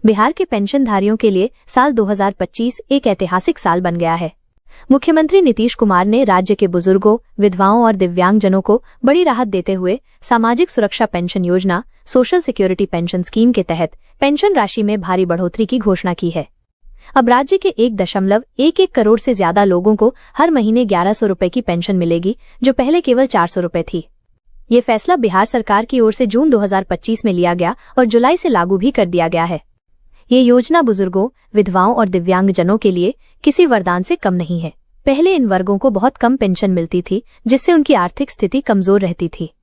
बिहार के पेंशनधारियों के लिए साल 2025 एक ऐतिहासिक साल बन गया है। मुख्यमंत्री नीतीश कुमार ने राज्य के बुजुर्गों, विधवाओं और दिव्यांगजनों को बड़ी राहत देते हुए सामाजिक सुरक्षा पेंशन योजना सोशल सिक्योरिटी पेंशन स्कीम के तहत पेंशन राशि में भारी बढ़ोतरी की घोषणा की है। अब राज्य के 1.11 करोड़ से ज्यादा लोगों को हर महीने 1100 रुपए की पेंशन मिलेगी, जो पहले केवल 400 रुपए थी। ये फैसला बिहार सरकार की ओर से जून 2025 में लिया गया और जुलाई से लागू भी कर दिया गया है। ये योजना बुजुर्गों, विधवाओं और दिव्यांगजनों के लिए किसी वरदान से कम नहीं है। पहले इन वर्गों को बहुत कम पेंशन मिलती थी, जिससे उनकी आर्थिक स्थिति कमजोर रहती थी,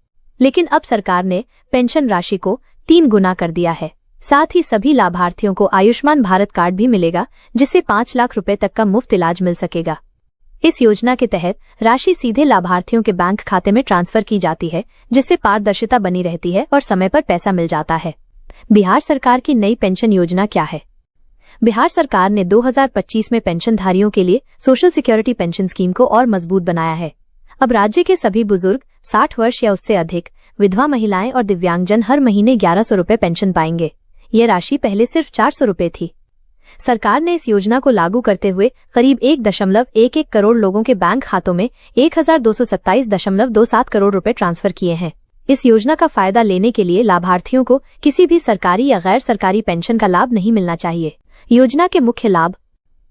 लेकिन अब सरकार ने पेंशन राशि को 3 गुना कर दिया है। साथ ही सभी लाभार्थियों को आयुष्मान भारत कार्ड भी मिलेगा, जिससे 5 लाख रुपए तक का मुफ्त इलाज मिल सकेगा। इस योजना के तहत राशि सीधे लाभार्थियों के बैंक खाते में ट्रांसफर की जाती है, जिससे पारदर्शिता बनी रहती है और समय पर पैसा मिल जाता है। बिहार सरकार की नई पेंशन योजना क्या है? बिहार सरकार ने 2025 में पेंशनधारियों के लिए सोशल सिक्योरिटी पेंशन स्कीम को और मजबूत बनाया है। अब राज्य के सभी बुजुर्ग, 60 वर्ष या उससे अधिक, विधवा महिलाएं और दिव्यांगजन हर महीने 1100 रुपए पेंशन पाएंगे। यह राशि पहले सिर्फ 400 रुपए थी। सरकार ने इस योजना को लागू करते हुए करीब 1.11 करोड़ लोगों के बैंक खातों में 1227.27 करोड़ रुपए ट्रांसफर किए हैं। इस योजना का फायदा लेने के लिए लाभार्थियों को किसी भी सरकारी या गैर सरकारी पेंशन का लाभ नहीं मिलना चाहिए। योजना के मुख्य लाभ: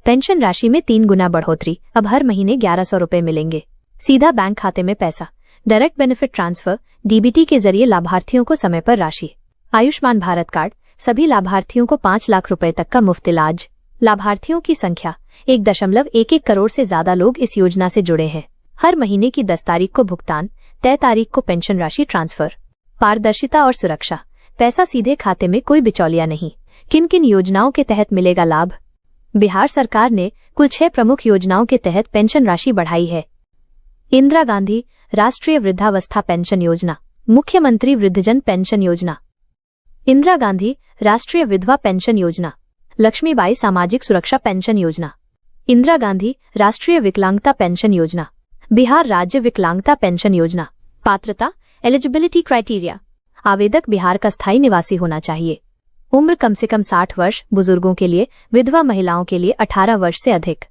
पेंशन राशि में 3 गुना बढ़ोतरी, अब हर महीने 1100 रुपए मिलेंगे। सीधा बैंक खाते में पैसा, डायरेक्ट बेनिफिट ट्रांसफर, डीबीटी के जरिए लाभार्थियों को समय पर राशि। आयुष्मान भारत कार्ड, सभी लाभार्थियों को 5 लाख रुपए तक का मुफ्त इलाज। लाभार्थियों की संख्या: 1.11 करोड़ से ज्यादा लोग इस योजना से जुड़े हैं। हर महीने की 10 तारीख को भुगतान, तय तारीख को पेंशन राशि ट्रांसफर। पारदर्शिता और सुरक्षा, पैसा सीधे खाते में, कोई बिचौलिया नहीं। किन किन योजनाओं के तहत मिलेगा लाभ? बिहार सरकार ने कुल 6 प्रमुख योजनाओं के तहत पेंशन राशि बढ़ाई है। इंदिरा गांधी राष्ट्रीय वृद्धावस्था पेंशन योजना, मुख्यमंत्री वृद्धजन पेंशन योजना, इंदिरा गांधी राष्ट्रीय विधवा पेंशन योजना, लक्ष्मीबाई सामाजिक सुरक्षा पेंशन योजना, इंदिरा गांधी राष्ट्रीय विकलांगता पेंशन योजना, बिहार राज्य विकलांगता पेंशन योजना। पात्रता, एलिजिबिलिटी क्राइटेरिया: आवेदक बिहार का स्थायी निवासी होना चाहिए। उम्र कम से कम 60 वर्ष, बुजुर्गों के लिए, विधवा महिलाओं के लिए 18 वर्ष से अधिक,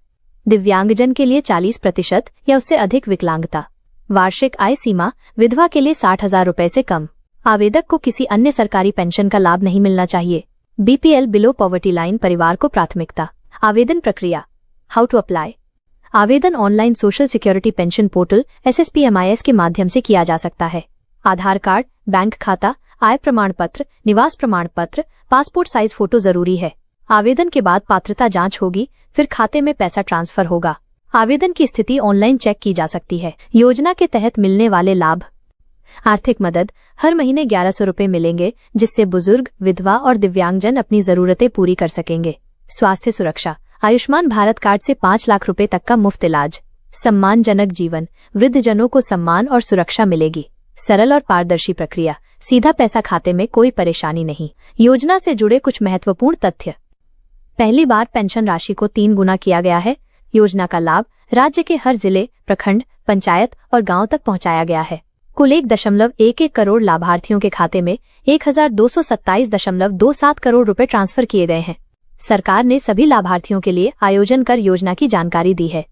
दिव्यांगजन के लिए 40% या उससे अधिक विकलांगता। वार्षिक आय सीमा: विधवा के लिए 60,000 रुपए से कम। आवेदक को किसी अन्य सरकारी पेंशन का लाभ नहीं मिलना चाहिए। बीपीएल बिलो पॉवर्टी लाइन परिवार को प्राथमिकता। आवेदन प्रक्रिया: हाउ टू अप्लाई। आवेदन online social security pension portal SSPMIS के माध्यम से किया जा सकता है। आधार कार्ड, बैंक खाता, आय प्रमाण पत्र, निवास प्रमाण पत्र, पासपोर्ट साइज फोटो जरूरी है। आवेदन के बाद पात्रता जांच होगी, फिर खाते में पैसा ट्रांसफर होगा। आवेदन की स्थिति ऑनलाइन चेक की जा सकती है। योजना के तहत मिलने वाले लाभ: आर्थिक मदद: हर महीने 1100 रुपए मिलेंगे, जिससे बुजुर्ग, विधवा और दिव्यांगजन अपनी जरूरतें पूरी कर सकेंगे। स्वास्थ्य सुरक्षा: आयुष्मान भारत कार्ड से 5 लाख रुपए तक का मुफ्त इलाज। सम्मानजनक जीवन: वृद्धजनों को सम्मान और सुरक्षा मिलेगी। सरल और पारदर्शी प्रक्रिया, सीधा पैसा खाते में, कोई परेशानी नहीं। योजना से जुड़े कुछ महत्वपूर्ण तथ्य: पहली बार पेंशन राशि को 3 गुना किया गया है। योजना का लाभ राज्य के हर जिले, प्रखंड, पंचायत और गांव तक पहुंचाया गया है। कुल 1.11 करोड़ लाभार्थियों के खाते में 1227.27 करोड़ रुपए ट्रांसफर किए गए हैं। सरकार ने सभी लाभार्थियों के लिए आयोजन कर योजना की जानकारी दी है।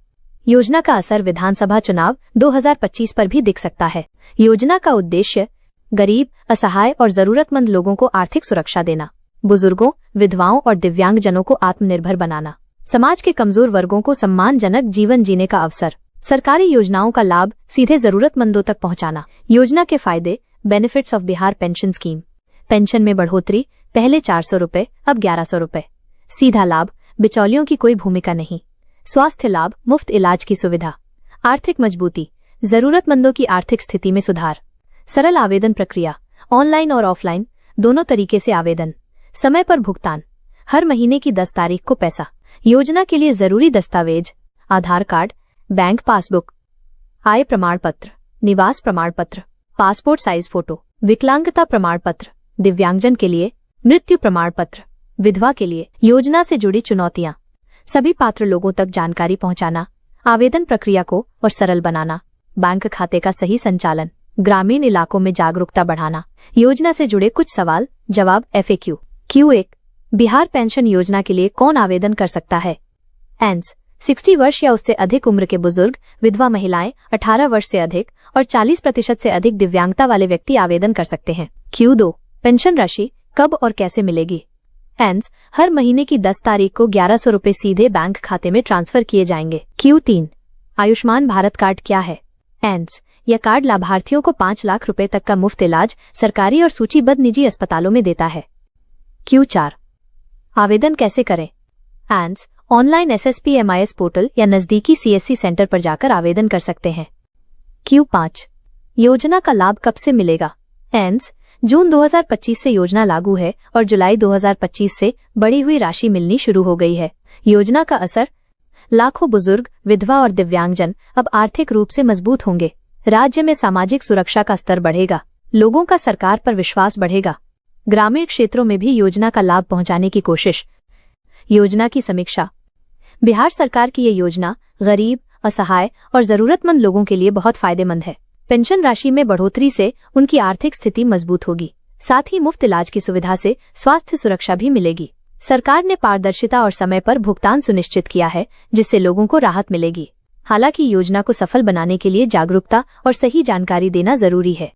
योजना का असर विधानसभा चुनाव 2025 पर भी दिख सकता है। योजना का उद्देश्य गरीब, असहाय और जरूरतमंद लोगों को आर्थिक सुरक्षा देना, बुजुर्गों, विधवाओं और दिव्यांगजनों को आत्मनिर्भर बनाना, समाज के कमजोर वर्गों को सम्मानजनक जीवन जीने का अवसर। सरकारी योजनाओं का लाभ सीधे जरूरतमंदों तक पहुंचाना। योजना के फायदे: benefits of Bihar pension scheme: pension में बढ़ोतरी, पहले 400 रुपए, अब 1100 रुपए। सीधा लाभ: बिचौलियों की कोई भूमिका नहीं। स्वास्थ्य लाभ: मुफ्त इलाज की सुविधा। आर्थिक मजबूती: जरूरतमंदों की आर्थिक स्थिति में सुधार। सरल आवेदन प्रक्रिया: ऑनलाइन और ऑफलाइन दोनों तरीके से आवेदन। समय पर भुगतान: हर महीने की 10 तारीख को पैसा। योजना के लिए जरूरी दस्तावेज: आधार कार्ड, बैंक पासबुक, आय प्रमाण पत्र, निवास प्रमाण पत्र, पासपोर्ट साइज फोटो। विकलांगता प्रमाण पत्र: दिव्यांगजन के लिए मृत्यु प्रमाण पत्र। विधवा के लिए। योजना से जुड़ी चुनौतियां: सभी पात्र लोगों तक जानकारी पहुंचाना, आवेदन प्रक्रिया को और सरल बनाना, बैंक खाते का सही संचालन, ग्रामीण इलाकों में जागरूकता बढ़ाना। योजना से जुड़े कुछ सवाल जवाब FAQ। Q1: बिहार पेंशन योजना के लिए कौन आवेदन कर सकता है? एंस 60 वर्ष या उससे अधिक उम्र के बुजुर्ग, विधवा महिलाएं, 18 वर्ष से अधिक और 40% से अधिक दिव्यांगता वाले व्यक्ति आवेदन कर सकते हैं। Q2 पेंशन राशि कब और कैसे मिलेगी? एंस हर महीने की 10 तारीख को 1100 रुपये सीधे बैंक खाते में ट्रांसफर किए जाएंगे। Q3 आयुष्मान भारत कार्ड क्या है? एंस यह कार्ड लाभार्थियों को 5 लाख रुपए तक का मुफ्त इलाज सरकारी और सूचीबद्ध निजी अस्पतालों में देता है। Q4 आवेदन कैसे करें? एंस ऑनलाइन SSP MIS पोर्टल या नजदीकी CSC सेंटर पर जाकर आवेदन कर सकते हैं। Q5 योजना का लाभ कब से मिलेगा? एंस जून 2025 से योजना लागू है और जुलाई 2025 से बढ़ी हुई राशि मिलनी शुरू हो गई है। योजना का असर लाखों बुजुर्ग, विधवा और दिव्यांगजन अब आर्थिक रूप से मजबूत होंगे। राज्य में सामाजिक सुरक्षा का स्तर बढ़ेगा, लोगों का सरकार पर विश्वास बढ़ेगा। ग्रामीण क्षेत्रों में भी योजना का लाभ पहुंचाने की कोशिश। योजना की समीक्षा। बिहार सरकार की ये योजना गरीब, असहाय और जरूरतमंद लोगों के लिए बहुत फायदेमंद है। पेंशन राशि में बढ़ोतरी से उनकी आर्थिक स्थिति मजबूत होगी। साथ ही मुफ्त इलाज की सुविधा से स्वास्थ्य सुरक्षा भी मिलेगी। सरकार ने पारदर्शिता और समय पर भुगतान सुनिश्चित किया है, जिससे लोगों को राहत मिलेगी। हालांकि योजना को सफल बनाने के लिए जागरूकता और सही जानकारी देना जरूरी है।